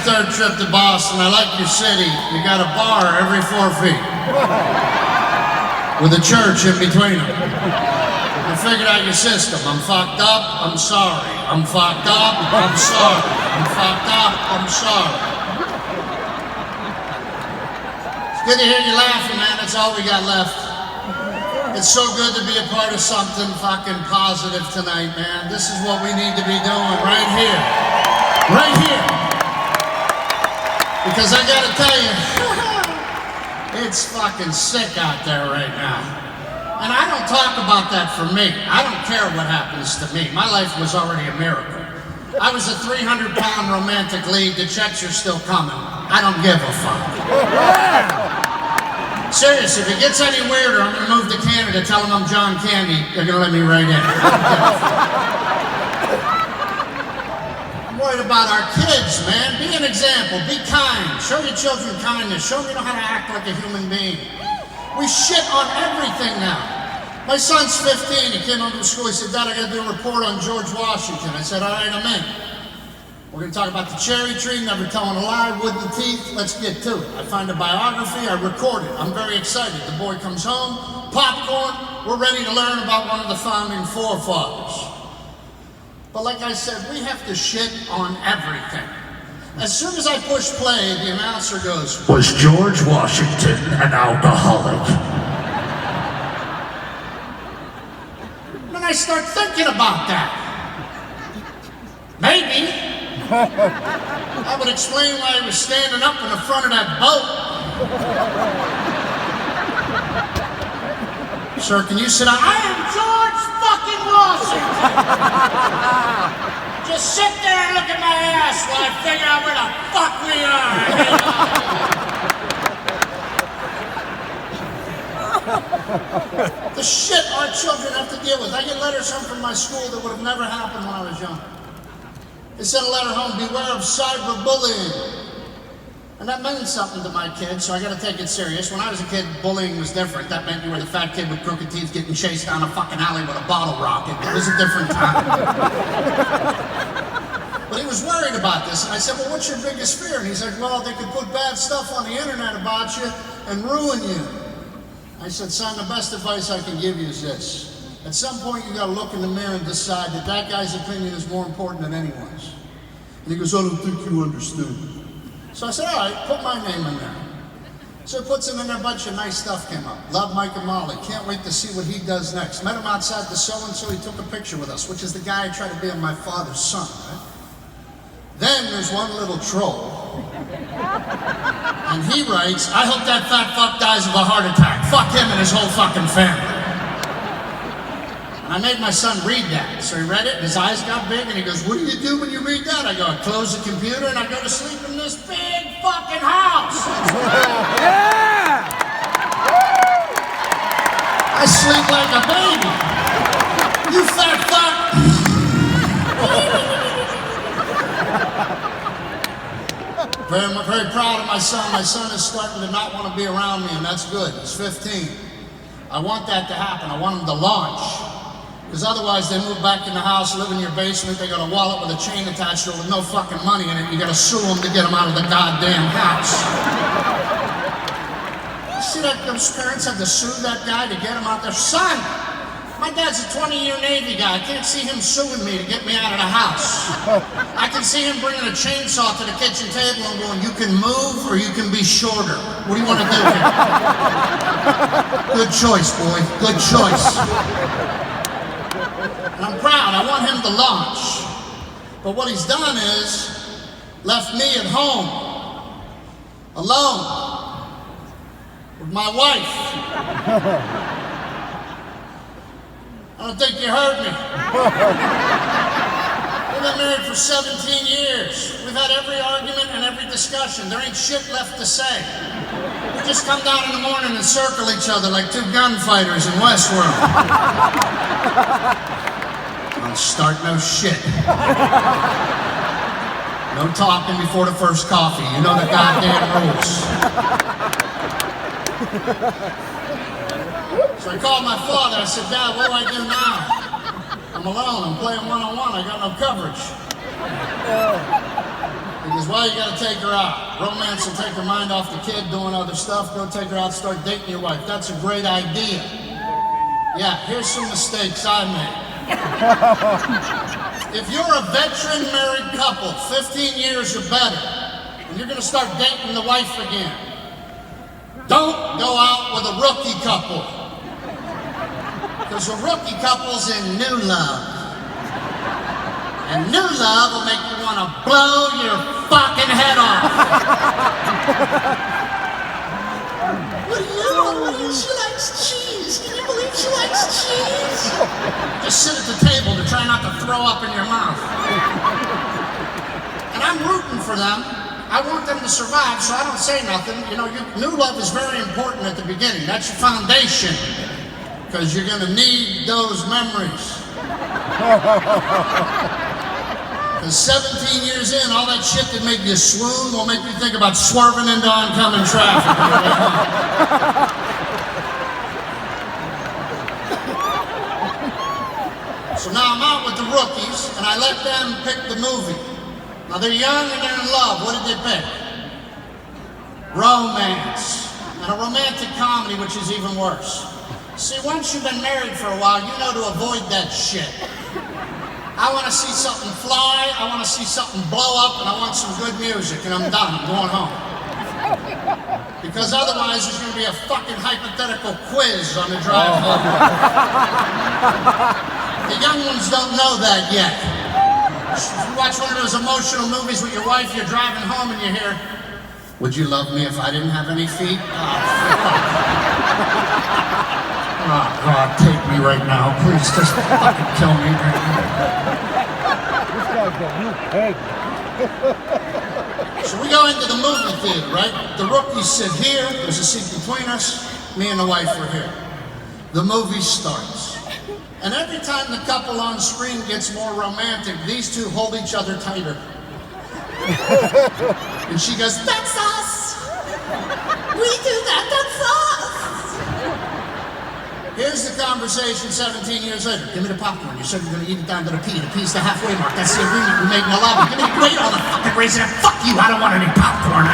third trip to Boston. I like your city. You got a bar every 4 feet. With a church in between them. I figured out your system. I'm fucked up, I'm sorry. I'm fucked up, I'm sorry. I'm fucked up, I'm sorry. It's good to hear you laughing, man. That's all we got left. It's so good to be a part of something fucking positive tonight, man. This is what we need to be doing right here. Right here. Because I gotta tell you, it's fucking sick out there right now. And I don't talk about that for me. I don't care what happens to me. My life was already a miracle. I was a 300-pound romantic lead. The checks are still coming. I don't give a fuck. Serious, if it gets any weirder, I'm gonna move to Canada, tell them I'm John Candy. They're gonna let me right in. I'm worried about our kids, man. Be an example, be kind. Show your children kindness. Show them you know how to act like a human being. We shit on everything now. My son's 15, he came home from school, he said, Dad, I gotta do a report on George Washington. I said, all right, I'm in. We're going to talk about the cherry tree, never telling a lie, wooden teeth. Let's get to it. I find a biography, I record it. I'm very excited. The boy comes home, popcorn, we're ready to learn about one of the founding forefathers. But like I said, we have to shit on everything. As soon as I push play, the announcer goes, was George Washington an alcoholic? Then I start thinking about that. Maybe. I would explain why he was standing up in the front of that boat. Sir, can you sit down? I am George fucking Washington. Just sit there and look at my ass while I figure out where the fuck we are. The shit our children have to deal with. I get letters home from my school that would have never happened when I was young. They sent a letter home, beware of cyberbullying. And that meant something to my kids, so I gotta take it serious. When I was a kid, bullying was different. That meant you were the fat kid with crooked teeth getting chased down a fucking alley with a bottle rocket. It was a different time. But he was worried about this, and I said, well, what's your biggest fear? And he's like, well, they could put bad stuff on the internet about you and ruin you. I said, son, the best advice I can give you is this. At some point, you gotta look in the mirror and decide that that guy's opinion is more important than anyone's. And he goes, I don't think you understand. So I said, all right, put my name in there. So he puts him in there, a bunch of nice stuff came up. Love Mike and Molly, can't wait to see what he does next. Met him outside the so-and-so, he took a picture with us, which is the guy who tried to be my father's son, right? Then there's one little troll. And he writes, I hope that fat fuck dies of a heart attack. Fuck him and his whole fucking family. I made my son read that. So he read it, and his eyes got big, and he goes, what do you do when you read that? I go, I close the computer, and I go to sleep in this big fucking house. Yeah! I sleep like a baby. You fat fuck. I'm very proud of my son. My son is starting to not want to be around me, and that's good. He's 15. I want that to happen. I want him to launch. Because otherwise they move back in the house, live in your basement, they got a wallet with a chain attached to it with no fucking money in it, you gotta sue them to get them out of the goddamn house. You see that those parents had to sue that guy to get him out there? Son, my dad's a 20-year Navy guy, I can't see him suing me to get me out of the house. I can see him bringing a chainsaw to the kitchen table and going, you can move or you can be shorter. What do you want to do here? Good choice, boy, good choice. And I'm proud, I want him to launch. But what he's done is left me at home, alone, with my wife. I don't think you heard me. We've been married for 17 years. We've had every argument and every discussion. There ain't shit left to say. We just come down in the morning and circle each other like two gunfighters in Westworld. Don't start no shit. No talking before the first coffee. You know the goddamn rules. So I called my father. I said, Dad, what do I do now? I'm alone. I'm playing one-on-one. I got no coverage. He Because, well, you gotta take her out. Romance will take her mind off the kid doing other stuff. Go take her out, start dating your wife. That's a great idea. Yeah, here's some mistakes I made. If you're a veteran married couple, 15 years or better, and you're gonna start dating the wife again, don't go out with a rookie couple. Because a rookie couple's in new love. And new love will make you want to blow your fucking head off. What do you? She likes cheese. Can you believe she likes cheese? Just sit at the table to try not to throw up in your mouth. And I'm rooting for them. I want them to survive, so I don't say nothing. You know, new love is very important at the beginning. That's your foundation. Because you're going to need those memories. Because 17 years in, all that shit that made you swoon will make you think about swerving into oncoming traffic. So now I'm out with the rookies, and I let them pick the movie. Now they're young and they're in love. What did they pick? Romance. And a romantic comedy, which is even worse. See, once you've been married for a while, you know to avoid that shit. I want to see something fly, I want to see something blow up, and I want some good music, and I'm done, I'm going home. Because otherwise there's going to be a fucking hypothetical quiz on the drive home. The young ones don't know that yet. If you watch one of those emotional movies with your wife, you're driving home and you hear, "Would you love me if I didn't have any feet?" Oh, God, take me right now. Please just fucking kill me right now. So we go into the movie theater, right? The rookies sit here. There's a seat between us. Me and the wife are here. The movie starts. And every time the couple on screen gets more romantic, these two hold each other tighter. And she goes, "That's us! We do that, that's us!" Here's the conversation 17 years later. "Give me the popcorn. You said you're going to eat it down to the P. The P's the halfway mark. That's the agreement we made in the lobby. Give me the wait on the fucking raisin. Fuck you. I don't want any popcorn."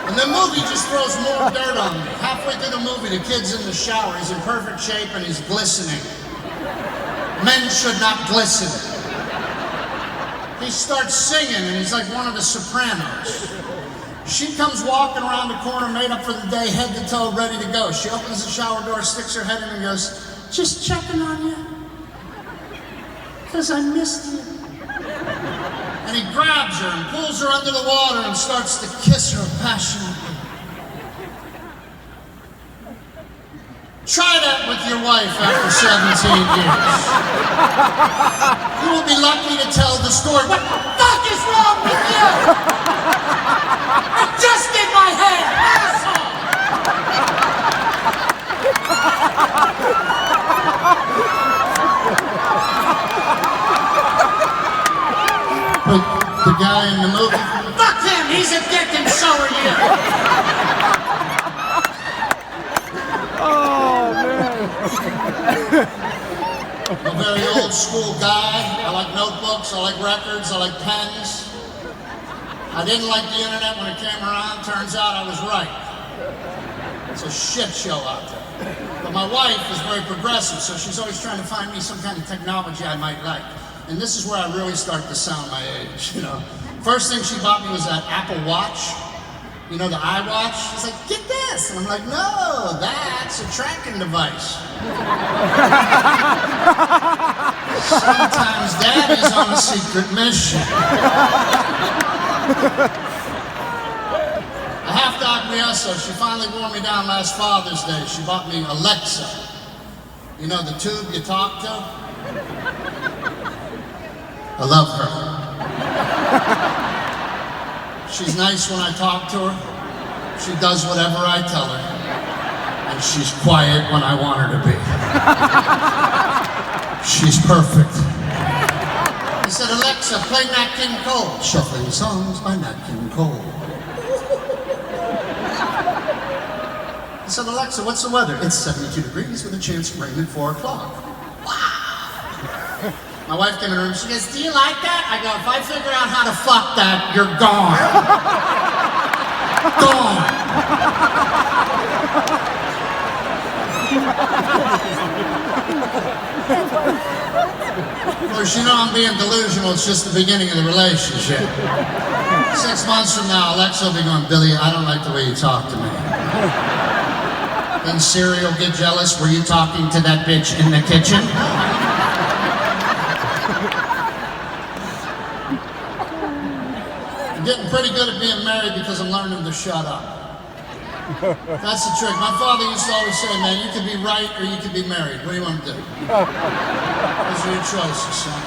And the movie just throws more dirt on me. Halfway through the movie, the kid's in the shower. He's in perfect shape and he's glistening. Men should not glisten. He starts singing, and he's like one of the Sopranos. She comes walking around the corner, made up for the day, head to toe, ready to go. She opens the shower door, sticks her head in, and goes, "Just checking on you, because I missed you." And he grabs her and pulls her under the water and starts to kiss her passionately. Try that with your wife after 17 years. You will be lucky to tell the story. What the fuck is wrong with you? I just did my head, asshole! But the guy in the movie, fuck him, he's a dick and so are you. I'm a very old school guy. I like notebooks, I like records, I like pens. I didn't like the internet when it came around. Turns out I was right. It's a shit show out there. But my wife is very progressive, so she's always trying to find me some kind of technology I might like. And this is where I really start to sound my age, you know. First thing she bought me was that Apple Watch. You know, the iWatch? She's like, "Get this." And I'm like, "No, that's a tracking device." Sometimes Daddy's on a secret mission. I have to acquiesce, though. She finally wore me down last Father's Day. She bought me Alexa. You know, the tube you talk to? I love her. She's nice when I talk to her. She does whatever I tell her. And she's quiet when I want her to be. She's perfect. I said, "Alexa, play Nat King Cole." Shuffling songs by Nat King Cole. I said, Alexa, what's the weather? It's 72 degrees with a chance of rain at 4 o'clock. Wow. My wife came in the room, she goes, do you like that? I go, if I figure out how to fuck that, you're gone. Of course, you know I'm being delusional, it's just the beginning of the relationship. 6 months from now, Alexa will be going, Billy, I don't like the way you talk to me. Then Siri will get jealous, were you talking to that bitch in the kitchen? I'm getting pretty good at being married because I'm learning to shut up. That's the trick. My father used to always say, man, you can be right or you can be married. What do you want to do? Those are your choices, son.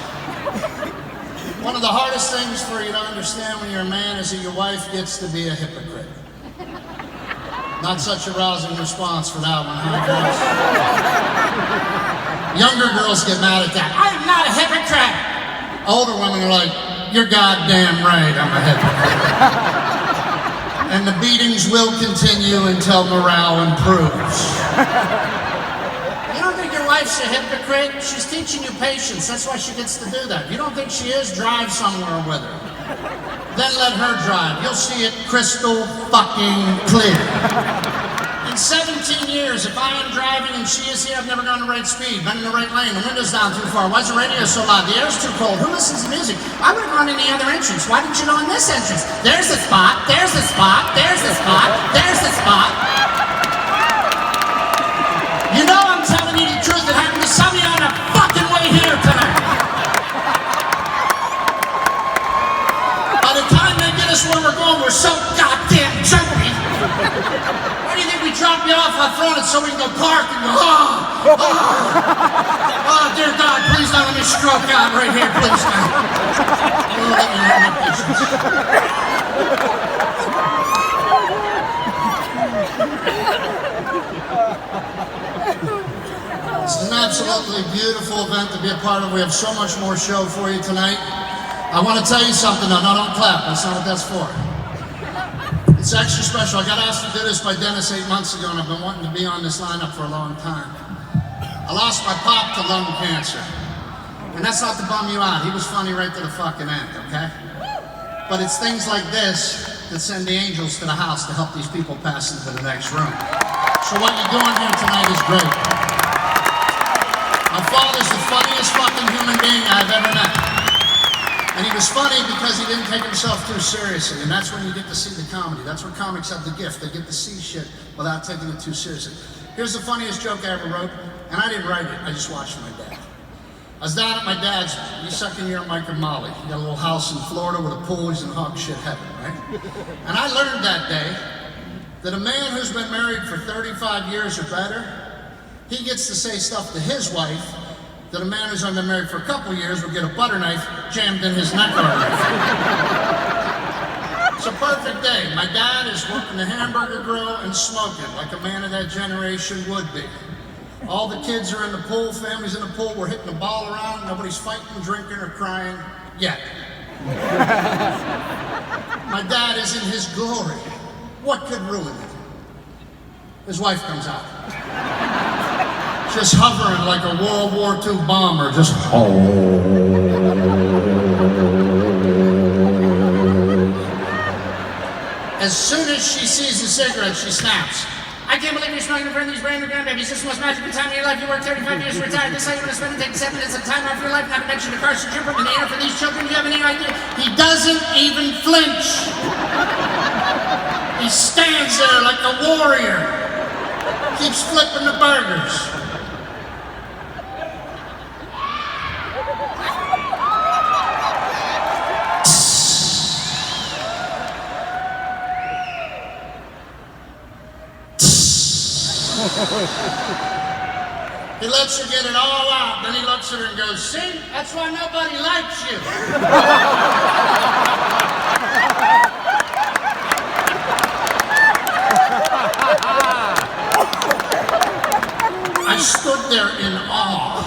One of the hardest things for you to understand when you're a man is that your wife gets to be a hypocrite. Not such a rousing response for that one, huh, girls? Younger girls get mad at that. I'm not a hypocrite. Older women are like, you're goddamn right, I'm a hypocrite. And the beatings will continue until morale improves. You don't think your wife's a hypocrite? She's teaching you patience. That's why she gets to do that. You don't think she is? Drive somewhere with her. Then let her drive. You'll see it crystal fucking clear. In 17 years, if I am driving and she is here, I've never gone the right speed, been in the right lane, the window's down too far, why's the radio so loud, the air's too cold, who listens to music? I would have gone in the other entrance, why didn't you go in this entrance? There's the spot, there's the spot, there's the spot, there's the spot. You know I'm telling you the truth, it happened to some of you on the fucking way here tonight. By the time they get us where we're going, we're so goddamn jumpy. Why do you think we drop you off up front so we can go park and go, oh, dear God, please don't let me stroke out right here, please, man. Don't let me have my patience. It's an absolutely beautiful event to be a part of. We have so much more show for you tonight. I want to tell you something, though. No, don't clap. That's not what that's for. It's extra special. I got asked to do this by Dennis 8 months ago, and I've been wanting to be on this lineup for a long time. I lost my pop to lung cancer. And that's not to bum you out. He was funny right to the fucking end, okay? But it's things like this that send the angels to the house to help these people pass into the next room. So what you're doing here tonight is great. My father's the funniest fucking human being I've ever met. And he was funny because he didn't take himself too seriously, and that's when you get to see the comedy. That's where comics have the gift. They get to see shit without taking it too seriously. Here's the funniest joke I ever wrote, and I didn't write it, I just watched my dad. I was down at my dad's, he's second year at Mike and Molly. He got a little house in Florida with a pool, he's in hog shit heaven, right? And I learned that day that a man who's been married for 35 years or better, he gets to say stuff to his wife that a man who's only been married for a couple years will get a butter knife jammed in his neck artery. It's a perfect day. My dad is working the hamburger grill and smoking like a man of that generation would be. All the kids are in the pool, family's in the pool, we're hitting the ball around, nobody's fighting, drinking, or crying yet. My dad is in his glory. What could ruin it? His wife comes out. Just hovering like a World War II bomber, just As soon as she sees the cigarette, she snaps. I can't believe you're smoking in front of these brand new grandbabies. This is the most magical time of your life. You work 35 years to retire. This is how you're going to spend and take 7 minutes of time off your life. Not to mention the Carson Trooper in the air for these children. You have any idea? He doesn't even flinch. He stands there like a warrior. Keeps flipping the burgers. He lets her get it all out, then he looks at her and goes, see, that's why nobody likes you. I stood there in awe.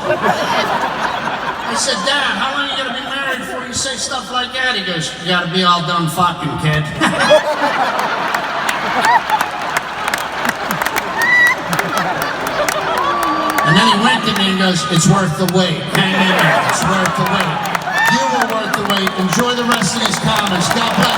I said, Dad, how long are you going to be married before you say stuff like that? He goes, you got to be all done fucking, kid. And then he winked at me and goes, it's worth the wait. Hang in there, it's worth the wait. You were worth the wait. Enjoy the rest of these comments. God bless.